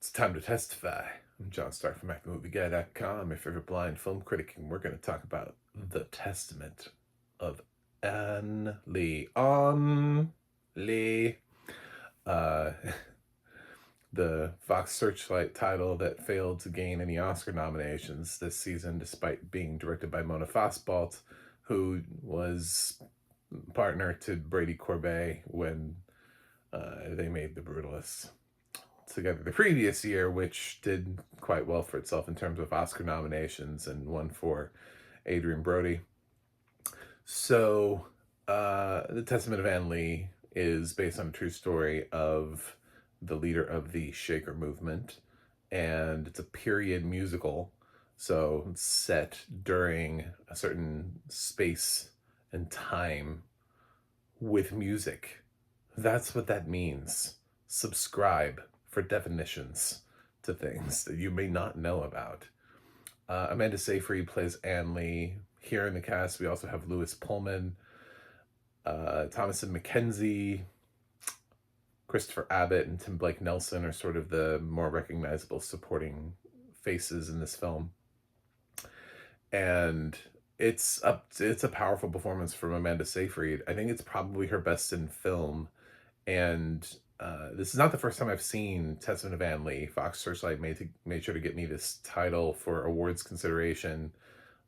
It's time to testify. I'm John Stark from ActTheMovieGuy.com, your favorite blind film critic, and we're going to talk about The Testament of Anne Lee. On Lee. Uh, the Fox Searchlight title that failed to gain any Oscar nominations this season, despite being directed by Mona Fastvalt, who was partner to Brady Corbet when they made The Brutalists together the previous year, which did quite well for itself in terms of Oscar nominations and one for Adrian Brody. So, The Testament of Anne Lee is based on a true story of the leader of the Shaker movement, and it's a period musical. So, it's set during a certain space and time with music. That's what that means. Subscribe for definitions to things that you may not know about. Amanda Seyfried plays Anne Lee. Here in the cast, we also have Lewis Pullman, Thomasin McKenzie, Christopher Abbott, and Tim Blake Nelson are sort of the more recognizable supporting faces in this film. And it's a powerful performance from Amanda Seyfried. I think it's probably her best in film. And this is not the first time I've seen Testament of Anne Lee. Fox Searchlight made sure to get me this title for awards consideration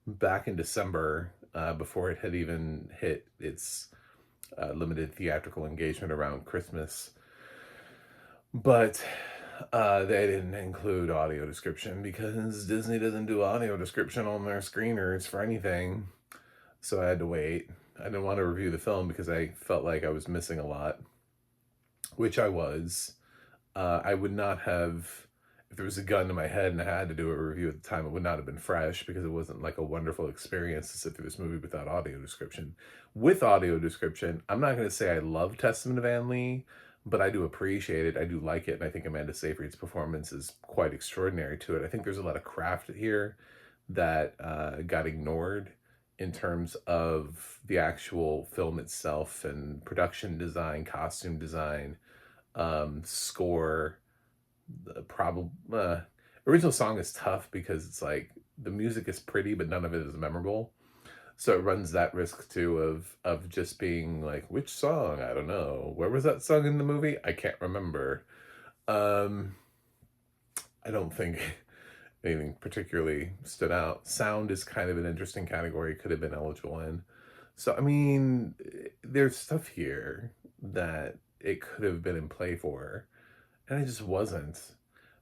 back in December, before it had even hit its limited theatrical engagement around Christmas. But they didn't include audio description because Disney doesn't do audio description on their screeners for anything. So I had to wait. I didn't want to review the film because I felt like I was missing a lot, which I was. I would not have, if there was a gun to my head and I had to do a review at the time, it would not have been fresh because it wasn't like a wonderful experience to sit through this movie without audio description. With audio description, I'm not going to say I love Testament of Anne Lee, but I do appreciate it. I do like it. And I think Amanda Seyfried's performance is quite extraordinary to it. I think there's a lot of craft here that got ignored in terms of the actual film itself and production design, costume design, score. The original song is tough because it's like the music is pretty, but none of it is memorable. So it runs that risk too of just being like, which song? I don't know. Where was that song in the movie? I can't remember. I don't think anything particularly stood out. Sound is kind of an interesting category, could have been eligible in. So, I mean, there's stuff here that it could have been in play for, and it just wasn't.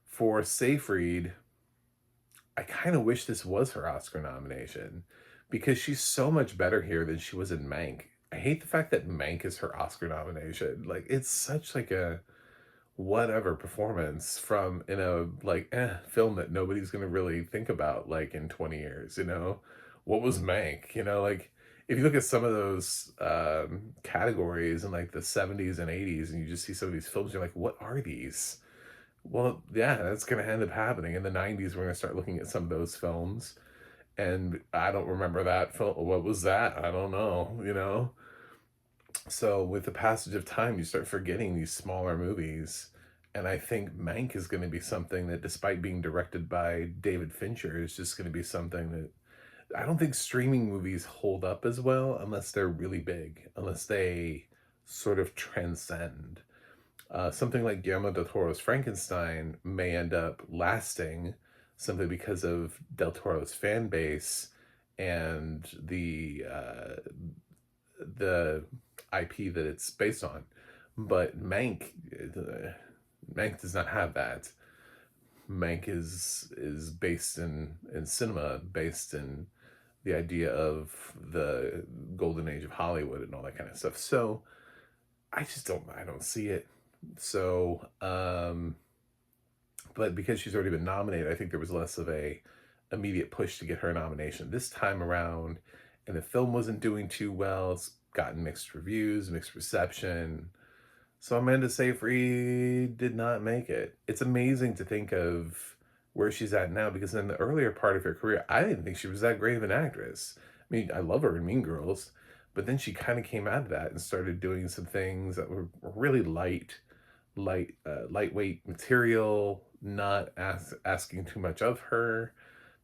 For Seyfried, I kind of wish this was her Oscar nomination because she's so much better here than she was in Mank. I hate the fact that Mank is her Oscar nomination. Like, it's such like a whatever performance from in a like film that nobody's gonna really think about like in 20 years. What was Mank? Like if you look at some of those categories in like the 70s and 80s and you just see some of these films, you're like, what are these? Well, yeah, that's gonna end up happening in the 90s. We're gonna start looking at some of those films, and I don't remember that film. What was that? I don't know. So with the passage of time, you start forgetting these smaller movies. And I think Mank is going to be something that, despite being directed by David Fincher, is just going to be something that I don't think streaming movies hold up as well unless they're really big, unless they sort of transcend. Something like Guillermo del Toro's Frankenstein may end up lasting simply because of del Toro's fan base and the IP that it's based on. But Mank does not have that. Mank is based in cinema, based in the idea of the golden age of Hollywood and all that kind of stuff. So I don't see it. So but because she's already been nominated, I think there was less of a immediate push to get her a nomination this time around. And the film wasn't doing too well. It's gotten mixed reviews, mixed reception. So Amanda Seyfried did not make it. It's amazing to think of where she's at now, because in the earlier part of her career, I didn't think she was that great of an actress. I mean, I love her in Mean Girls, but then she kind of came out of that and started doing some things that were really lightweight material, not asking too much of her.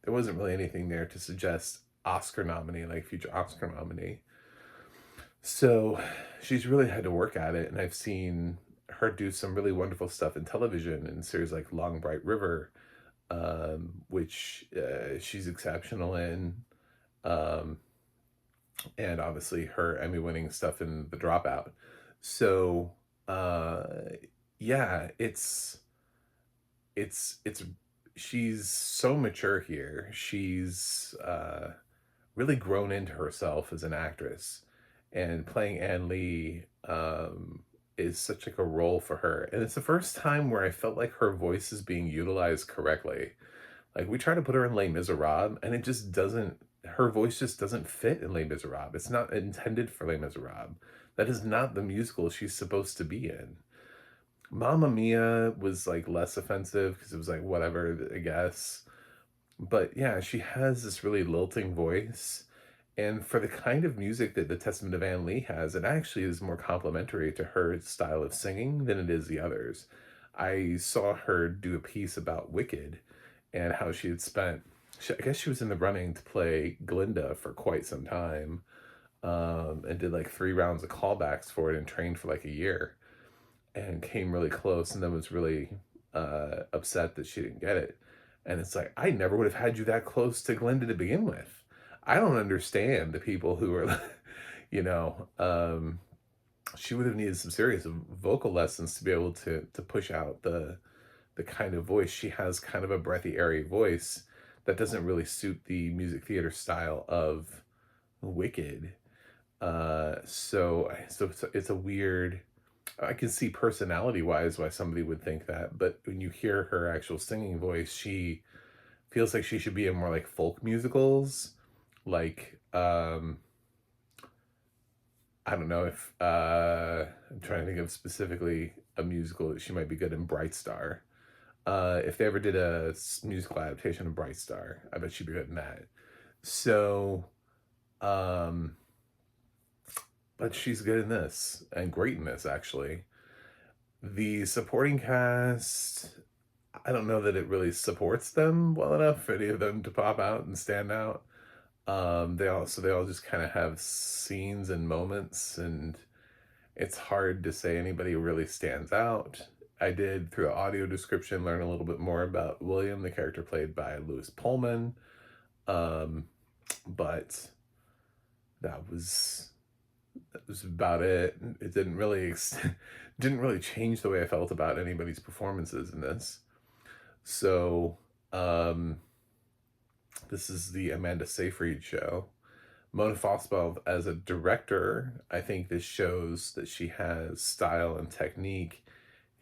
There wasn't really anything there to suggest Oscar nominee, like future Oscar nominee. So she's really had to work at it, and I've seen her do some really wonderful stuff in television in series like Long Bright River, which she's exceptional in. Um, and obviously her Emmy-winning stuff in The Dropout. So, uh, yeah, it's she's so mature here. She's really grown into herself as an actress, and playing Anne Lee is such like a role for her. And it's the first time where I felt like her voice is being utilized correctly. Like we try to put her in Les Miserables, and it just doesn't. Her voice just doesn't fit in Les Miserables. It's not intended for Les Miserables. That is not the musical she's supposed to be in. Mamma Mia was like less offensive because it was like whatever, I guess. But yeah, she has this really lilting voice. And for the kind of music that the Testament of Anne Lee has, it actually is more complimentary to her style of singing than it is the others. I saw her do a piece about Wicked and how she had spent, I guess she was in the running to play Glinda for quite some time, and did like 3 rounds of callbacks for it and trained for like a year and came really close and then was really upset that she didn't get it. And it's like, I never would have had you that close to Glinda to begin with. I don't understand the people who are, you know, she would have needed some serious vocal lessons to be able to push out the kind of voice. She has kind of a breathy, airy voice that doesn't really suit the music theater style of Wicked. So it's a weird. I can see personality wise why somebody would think that, but when you hear her actual singing voice, she feels like she should be in more like folk musicals, like I don't know if I'm trying to think of specifically a musical that she might be good in. Bright Star. If they ever did a musical adaptation of Bright Star, I bet she'd be good in that. So, um, but she's good in this and great in this actually. The supporting cast, I don't know that it really supports them well enough for any of them to pop out and stand out. They all just kind of have scenes and moments, and it's hard to say anybody really stands out. I did, through an audio description, learn a little bit more about William, the character played by Louis Pullman. Um, but that was about it. It didn't really didn't really change the way I felt about anybody's performances in this. So, this is the Amanda Seyfried show. Mona Fastvalt as a director, I think this shows that she has style and technique.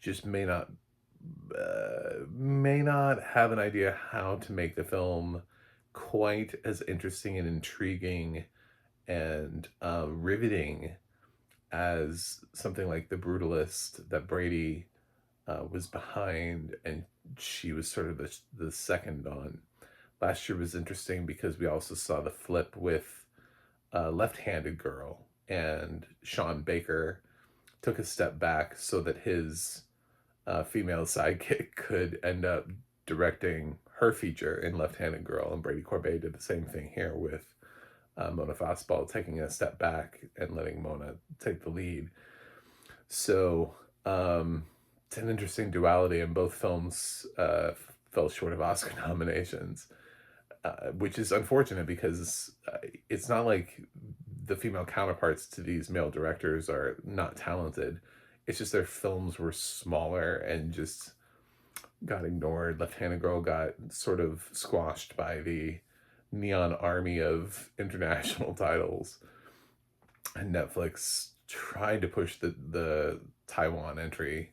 Just may not have an idea how to make the film quite as interesting and intriguing and riveting as something like The Brutalist that Brady was behind, and she was sort of the second on. Last year was interesting because we also saw the flip with Left-Handed Girl, and Sean Baker took a step back so that his female sidekick could end up directing her feature in Left-Handed Girl, and Brady Corbet did the same thing here with Mona Fastvalt taking a step back and letting Mona take the lead. So it's an interesting duality, and both films fell short of Oscar nominations, which is unfortunate because it's not like the female counterparts to these male directors are not talented. It's just their films were smaller and just got ignored. Left-Handed Girl got sort of squashed by the neon army of international titles, and Netflix tried to push the Taiwan entry.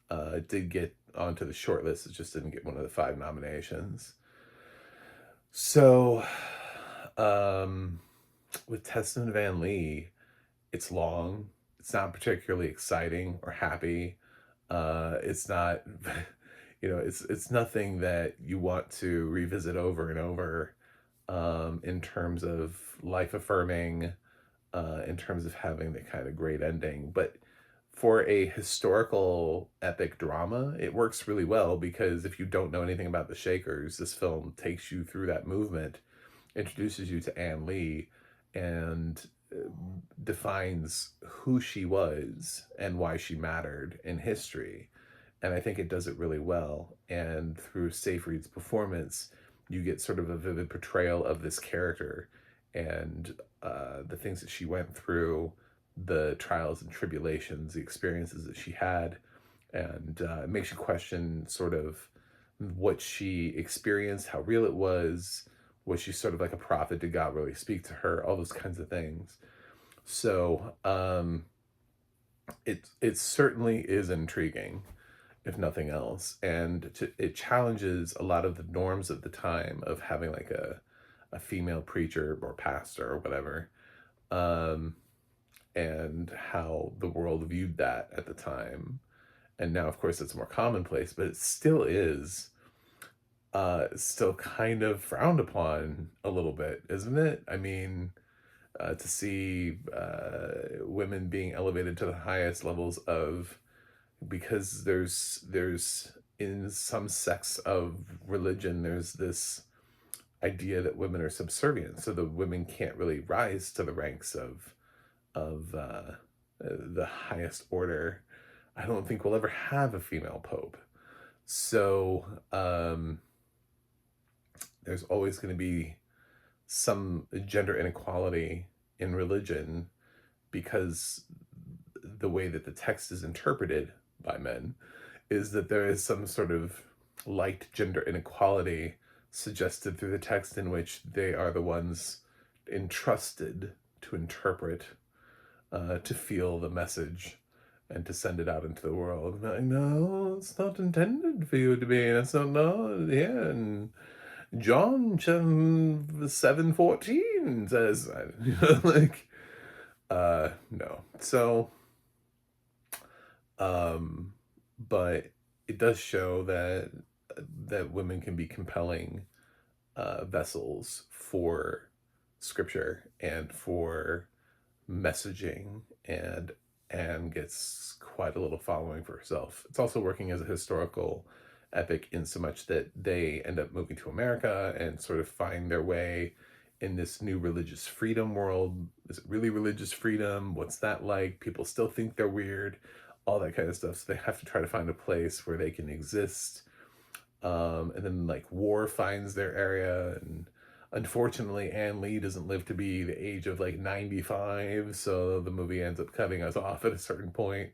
It did get onto the short list. It just didn't get one of the 5 nominations. So, with Testament of Anne Lee, it's long. It's not particularly exciting or happy. It's not, it's nothing that you want to revisit over and over, in terms of life affirming, in terms of having the kind of great ending. But for a historical epic drama, it works really well because if you don't know anything about the Shakers, this film takes you through that movement, introduces you to Anne Lee, and defines who she was and why she mattered in history. And I think it does it really well. And through Seyfried's performance, you get sort of a vivid portrayal of this character and the things that she went through, the trials and tribulations, the experiences that she had, and it makes you question sort of what she experienced, how real it was she sort of like a prophet? Did God really speak to her? All those kinds of things. So it certainly is intriguing, if nothing else, and it challenges a lot of the norms of the time of having like a female preacher or pastor or whatever, um, and how the world viewed that at the time. And now, of course, it's more commonplace, but it still is still kind of frowned upon a little bit, isn't it? I mean, to see women being elevated to the highest levels of, because there's in some sects of religion, there's this idea that women are subservient, so the women can't really rise to the ranks of the highest order. I don't think we'll ever have a female pope. So there's always going to be some gender inequality in religion because the way that the text is interpreted by men is that there is some sort of light gender inequality suggested through the text in which they are the ones entrusted to interpret, to feel the message and to send it out into the world. Like, no, it's not intended for you to be. That's not, no, yeah. And John 7:14 says, like, no. So, but it does show that women can be compelling vessels for scripture and for messaging, and gets quite a little following for herself. It's also working as a historical epic in so much that they end up moving to America and sort of find their way in this new religious freedom world. Is it really religious freedom? What's that like? People still think they're weird, all that kind of stuff. So they have to try to find a place where they can exist. And then like war finds their area, and unfortunately Anne Lee doesn't live to be the age of like 95, so the movie ends up cutting us off at a certain point.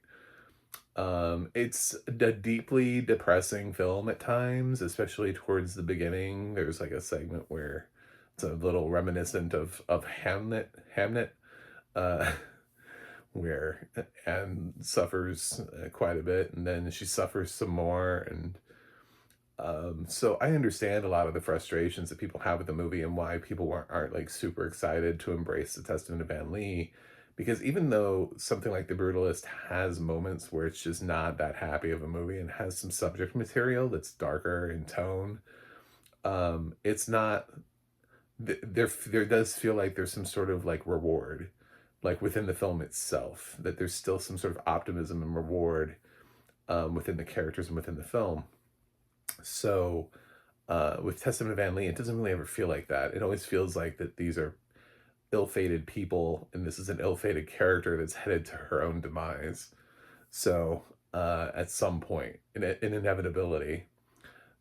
It's a deeply depressing film at times, especially towards the beginning. There's like a segment where it's a little reminiscent of Hamnet, uh, where Anne suffers quite a bit, and then she suffers some more, and so I understand a lot of the frustrations that people have with the movie and why people aren't like super excited to embrace the Testament of Anne Lee, because even though something like The Brutalist has moments where it's just not that happy of a movie and has some subject material that's darker in tone, it's not, there does feel like there's some sort of like reward, like within the film itself, that there's still some sort of optimism and reward within the characters and within the film. So with Testament of Anne Lee, it doesn't really ever feel like that. It always feels like that these are ill-fated people, and this is an ill-fated character that's headed to her own demise. So at some point, in inevitability.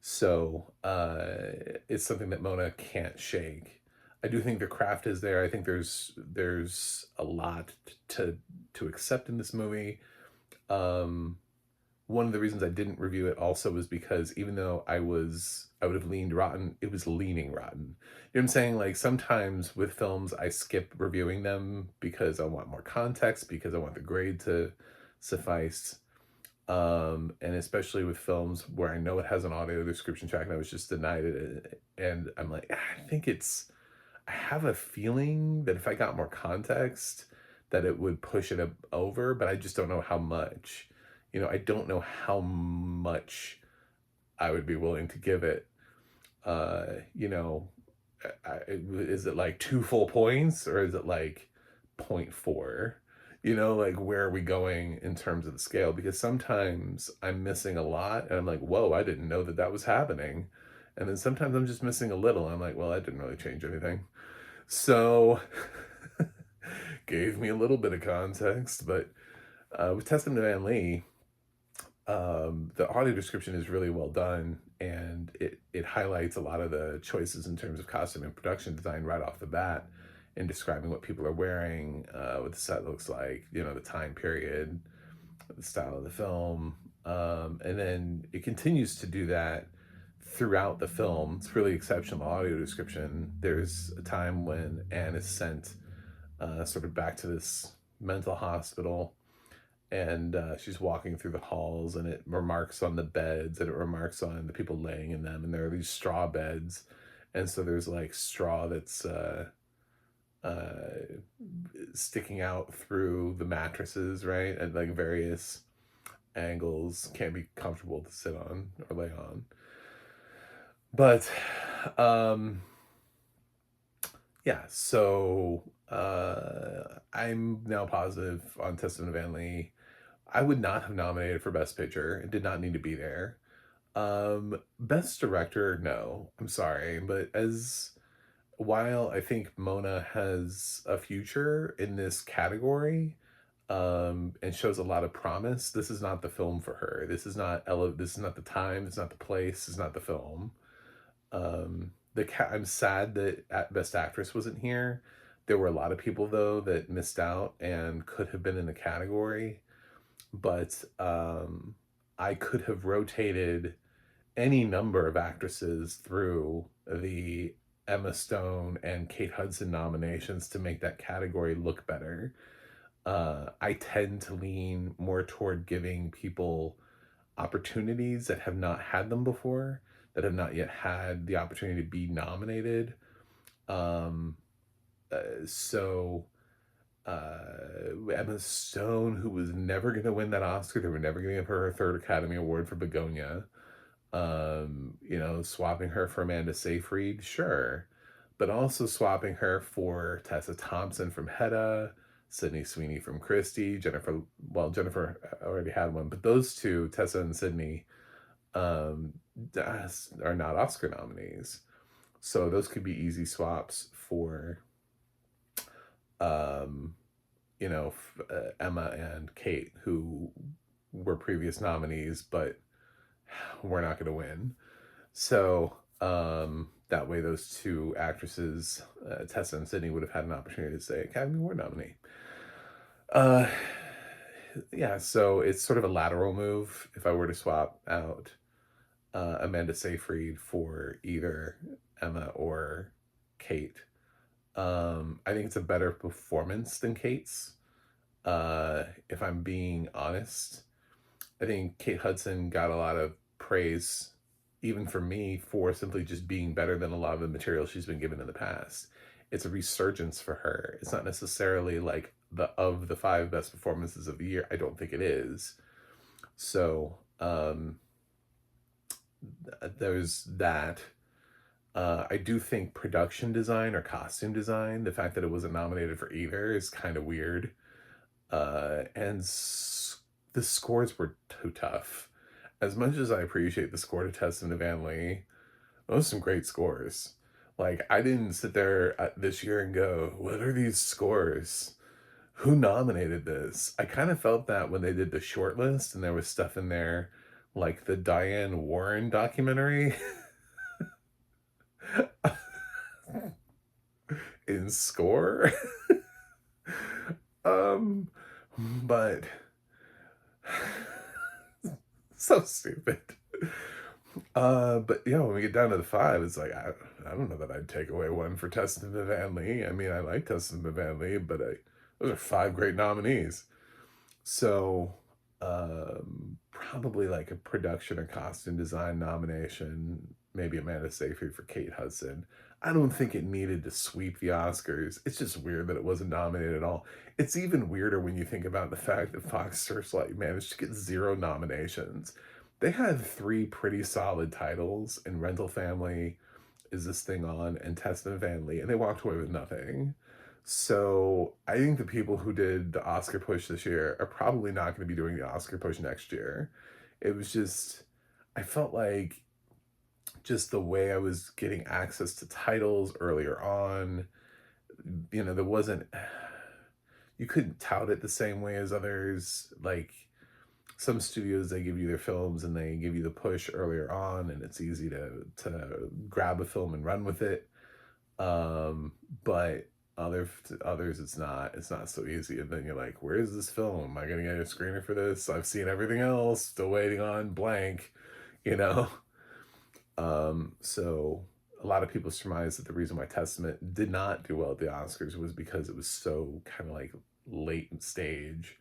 So it's something that Mona can't shake. I do think the craft is there. I think there's a lot to accept in this movie. One of the reasons I didn't review it also was because even though I would have leaned rotten, it was leaning rotten. You know what I'm saying? Like sometimes with films, I skip reviewing them because I want more context, because I want the grade to suffice. And especially with films where I know it has an audio description track and I was just denied it. And I'm like, I have a feeling that if I got more context, that it would push it over, but I just don't know how much. You know, I don't know how much I would be willing to give it. You know, is it like 2 full points or is it like 0.4? like, where are we going in terms of the scale? Because sometimes I'm missing a lot and I'm like, whoa, I didn't know that that was happening. And then sometimes I'm just missing a little. I'm like, well, that didn't really change anything. So gave me a little bit of context, but with Testament to Van Lee, the audio description is really well done, and it highlights a lot of the choices in terms of costume and production design right off the bat, in describing what people are wearing, what the set looks like, the time period, the style of the film, and then it continues to do that throughout the film. It's really exceptional audio description. There's a time when Anne is sent sort of back to this mental hospital, and she's walking through the halls, and it remarks on the beds, and it remarks on the people laying in them, and there are these straw beds, and so there's like straw that's uh, sticking out through the mattresses, right, at like various angles. Can't be comfortable to sit on or lay on. But um yeah, so I'm now positive on Testament of Van Lee. I would not have nominated for Best Picture. It did not need to be there. Best Director, no. I'm sorry, but as while I think Mona has a future in this category, and shows a lot of promise, this is not the film for her. This is not the time, this is not the place, this is not the film. I'm sad that Best Actress wasn't here. There were a lot of people though that missed out and could have been in the category, but I could have rotated any number of actresses through the Emma Stone and Kate Hudson nominations to make that category look better. I tend to lean more toward giving people opportunities that have not had them before, that have not yet had the opportunity to be nominated. Um, so Emma Stone, who was never going to win that Oscar, they were never going to give her her third Academy Award for Begonia. Swapping her for Amanda Seyfried, sure, but also swapping her for Tessa Thompson from Hedda, Sydney Sweeney from Christie, Jennifer already had one, but those two, Tessa and Sydney, um, are not Oscar nominees. So those could be easy swaps for, um, Emma and Kate, who were previous nominees, but we're not going to win. So that way, those two actresses, Tessa and Sydney, would have had an opportunity to say Academy Award nominee. Uh, yeah, so it's sort of a lateral move if I were to swap out Amanda Seyfried for either Emma or Kate. I think it's a better performance than Kate's. If I'm being honest, I think Kate Hudson got a lot of praise, even for me, for simply just being better than a lot of the material she's been given in the past. It's a resurgence for her. It's not necessarily like the 5 best performances of the year. I don't think it is. So there's that. I do think production design or costume design, the fact that it wasn't nominated for either is kind of weird. And the scores were too tough. As much as I appreciate the score to Testament to Van Lee, those are some great scores. Like, I didn't sit there this year and go, what are these scores? Who nominated this? I kind of felt that when they did the short list and there was stuff in there like the Diane Warren documentary in score. um, but so stupid. But when we get down to the 5, it's like I don't know that I'd take away one for Testament to Van Lee. I mean, I like Testament to Van Lee, but those are 5 great nominees. So probably like a production or costume design nomination, maybe Amanda Seyfried for Kate Hudson. I don't think it needed to sweep the Oscars. It's just weird that it wasn't nominated at all. It's even weirder when you think about the fact that Fox Searchlight managed to get 0 nominations. They had 3 pretty solid titles in Rental Family, Is This Thing On, and Testament of Van Lee, and they walked away with nothing. So I think the people who did the Oscar push this year are probably not going to be doing the Oscar push next year. It was just, I felt like just the way I was getting access to titles earlier on, there wasn't, you couldn't tout it the same way as others. Like some studios, they give you their films and they give you the push earlier on, and it's easy to grab a film and run with it. But others, it's not so easy. And then you're like, where's this film? Am I gonna get a screener for this? I've seen everything else, still waiting on blank, you know. So a lot of people surmise that the reason why Testament did not do well at the Oscars was because it was so kind of like late in stage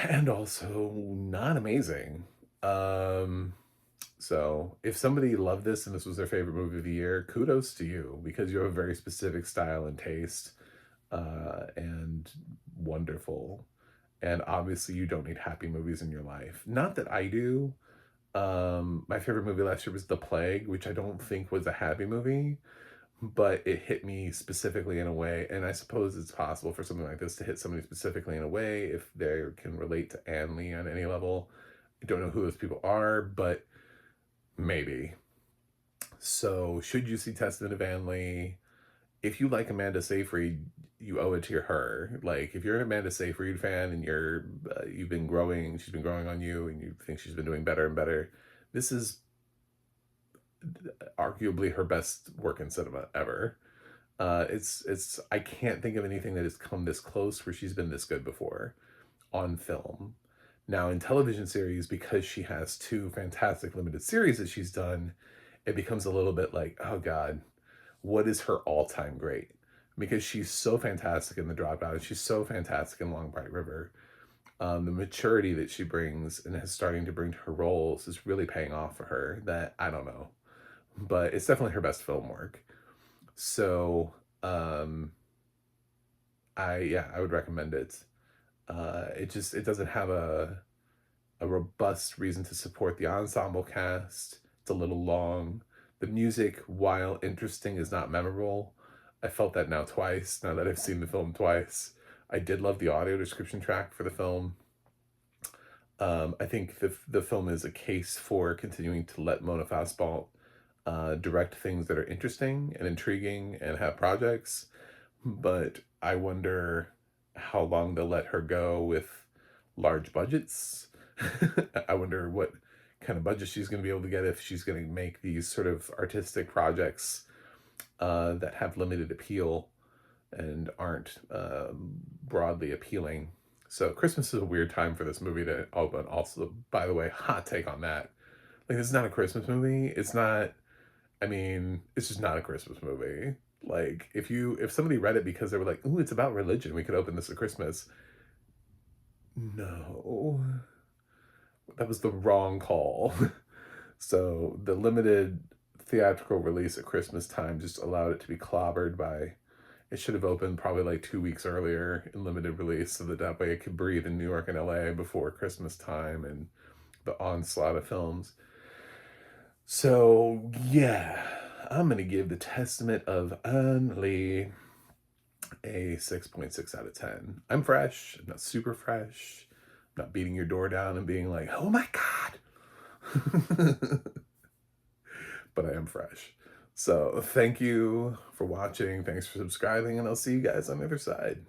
and also not amazing. Um, so if somebody loved this and this was their favorite movie of the year, kudos to you because you have a very specific style and taste, and wonderful. And obviously, you don't need happy movies in your life. Not that I do. My favorite movie last year was The Plague, which I don't think was a happy movie, but it hit me specifically in a way. And I suppose it's possible for something like this to hit somebody specifically in a way if they can relate to Anne Lee on any level. I don't know who those people are, but maybe. So, should you see Testament of Anne Lee? If you like Amanda Seyfried, you owe it to her. Like, if you're an Amanda Seyfried fan and you've been growing, she's been growing on you, and you think she's been doing better and better, this is arguably her best work in cinema ever. It's I can't think of anything that has come this close where she's been this good before on film. Now in television series, because she has two fantastic limited series that she's done, it becomes a little bit like, oh God, what is her all-time great? Because she's so fantastic in The Dropout, and she's so fantastic in Long Bright River. The maturity that she brings and is starting to bring to her roles is really paying off for her. That I don't know, but it's definitely her best film work. So, I would recommend it. It doesn't have a robust reason to support the ensemble cast. It's a little long. The music, while interesting, is not memorable. I felt that now twice, now that I've seen the film twice. I did love the audio description track for the film. I think the film is a case for continuing to let Mona Fastvalt direct things that are interesting and intriguing and have projects. But I wonder how long they'll let her go with large budgets. I wonder what kind of budget she's going to be able to get if she's going to make these sort of artistic projects that have limited appeal and aren't broadly appealing. So Christmas is a weird time for this movie to open. Also, by the way, hot take on that. Like, this is not a Christmas movie. It's not, I mean, it's just not a Christmas movie. Like, if somebody read it because they were like, ooh, it's about religion, we could open this at Christmas. No. That was the wrong call. So the limited theatrical release at Christmas time just allowed it to be clobbered by, it should have opened probably like 2 weeks earlier in limited release so that way it could breathe in New York and LA before Christmas time and the onslaught of films. So yeah, I'm gonna give The Testament of Anne Lee a 6.6 out of 10. I'm fresh, I'm not super fresh, I'm not beating your door down and being like, oh my God. But I am fresh. So thank you for watching. Thanks for subscribing, and I'll see you guys on the other side.